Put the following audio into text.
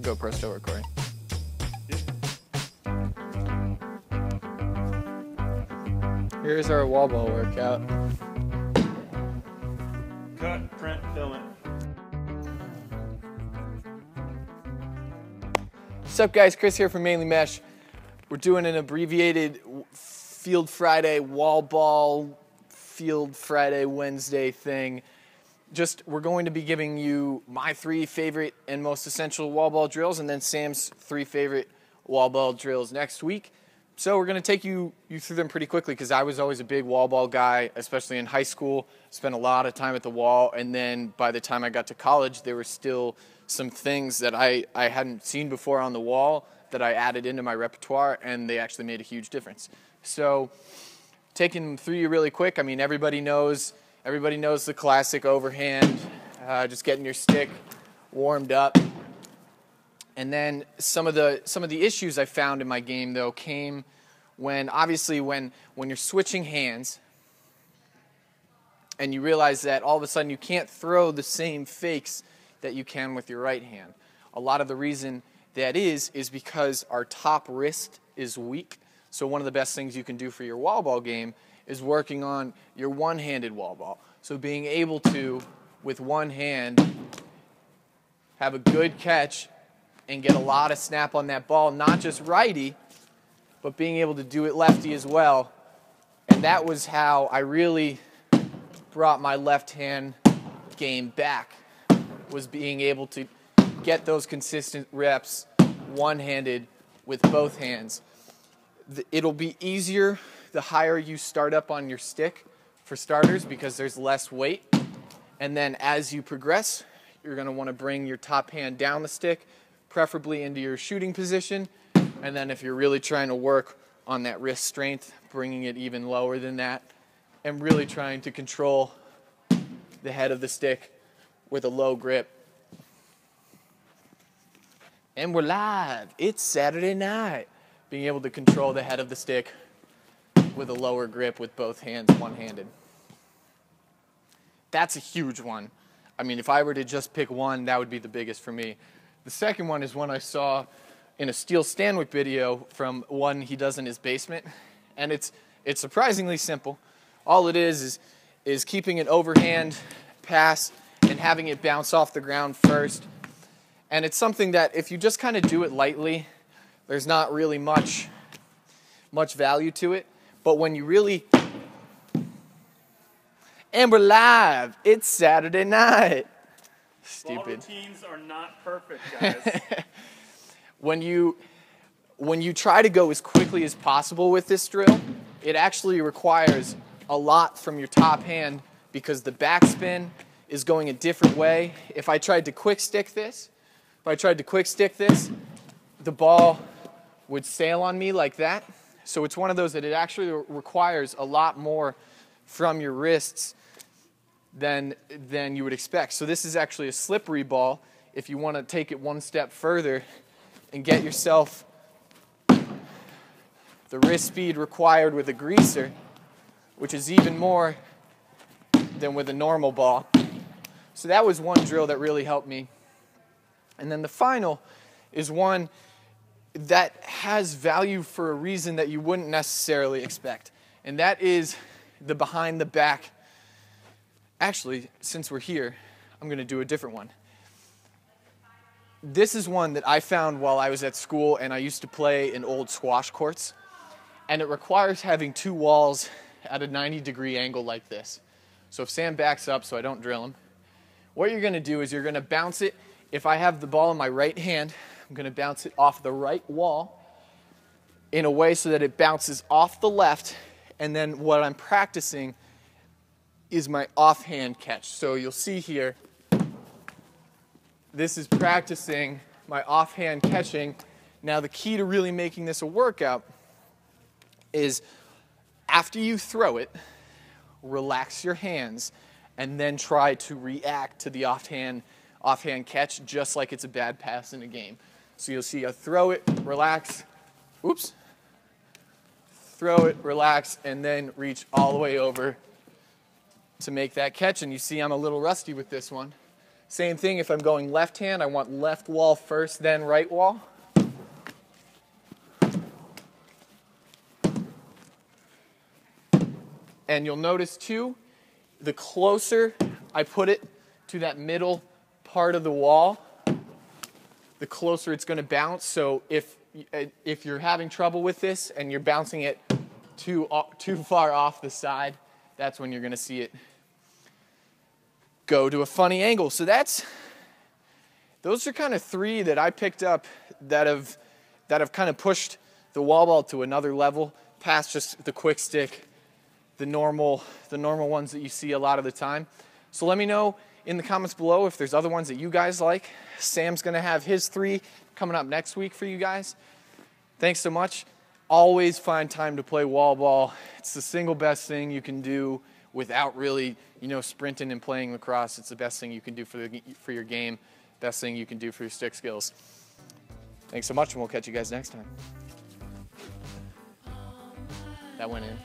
GoPro still recording? Here's our wall ball workout. Cut, print, film it. What's up, guys? Chris here from Mainely Mesh. We're doing an abbreviated Field Friday wall ball, Field Friday Wednesday thing. We're going to be giving you my 3 favorite and most essential wall ball drills, and then Sam's 3 favorite wall ball drills next week. So we're going to take you through them pretty quickly, because I was always a big wall ball guy, especially in high school. Spent a lot of time at the wall, and then by the time I got to college, there were still some things that I hadn't seen before on the wall that I added into my repertoire, and they actually made a huge difference. So taking them through you really quick, I mean, everybody knows the classic overhand, just getting your stick warmed up. And then some of the issues I found in my game, though, came when you're switching hands and you realize that all of a sudden you can't throw the same fakes that you can with your right hand. A lot of the reason that is because our top wrist is weak. So one of the best things you can do for your wall ball game is working on your one-handed wall ball. So being able to, with one hand, have a good catch and get a lot of snap on that ball, not just righty, but being able to do it lefty as well. And that was how I really brought my left hand game back, was being able to get those consistent reps one-handed with both hands. It'll be easier the higher you start up on your stick, for starters, because there's less weight. And then as you progress, you're going to want to bring your top hand down the stick, preferably into your shooting position. And then if you're really trying to work on that wrist strength, bringing it even lower than that, and really trying to control the head of the stick with a low grip. And we're live. It's Saturday night. Being able to control the head of the stick with a lower grip with both hands one-handed. That's a huge one. I mean, if I were to just pick one, that would be the biggest for me. The second one is one I saw in a Steel Stanwyck video from one he does in his basement, and it's surprisingly simple. All it is keeping an overhand pass and having it bounce off the ground first. And it's something that if you just kind of do it lightly, there's not really much value to it. But when you really... And we're live. It's Saturday night. Stupid. Ball routines are not perfect, guys. When you try to go as quickly as possible with this drill, it actually requires a lot from your top hand, because the backspin is going a different way. If I tried to quick stick this, the ball would sail on me like that. So it's one of those that it actually requires a lot more from your wrists than you would expect. So this is actually a slippery ball. If you want to take it one step further and get yourself the wrist speed required with a greaser, which is even more than with a normal ball. So that was one drill that really helped me. And then the final is one that has value for a reason that you wouldn't necessarily expect. And that is the behind the back. Actually, since we're here, I'm going to do a different one. This is one that I found while I was at school, and I used to play in old squash courts. And it requires having 2 walls at a 90-degree angle like this. So if Sam backs up so I don't drill him, what you're going to do is you're going to bounce it. If I have the ball in my right hand, I'm going to bounce it off the right wall in a way so that it bounces off the left. And then what I'm practicing is my offhand catch. So you'll see here, this is practicing my offhand catching. Now the key to really making this a workout is after you throw it, relax your hands and then try to react to the offhand catch just like it's a bad pass in a game. So you'll see I throw it, relax, oops, throw it, relax, and then reach all the way over to make that catch. And you see I'm a little rusty with this one Same thing if I'm going left hand, I want left wall first, then right wall. And you'll notice too, the closer I put it to that middle part of the wall, the closer it's going to bounce. So if you're having trouble with this and you're bouncing it too far off the side, that's when you're going to see it go to a funny angle. So those are kind of three that I picked up that have kind of pushed the wall ball to another level past just the quick stick, the normal ones that you see a lot of the time. So let me know in the comments below if there's other ones that you guys like. Sam's going to have his 3 coming up next week for you guys. Thanks so much. Always find time to play wall ball. It's the single best thing you can do without really, sprinting and playing lacrosse. It's the best thing you can do for your game, best thing you can do for your stick skills. Thanks so much, and we'll catch you guys next time. That went in.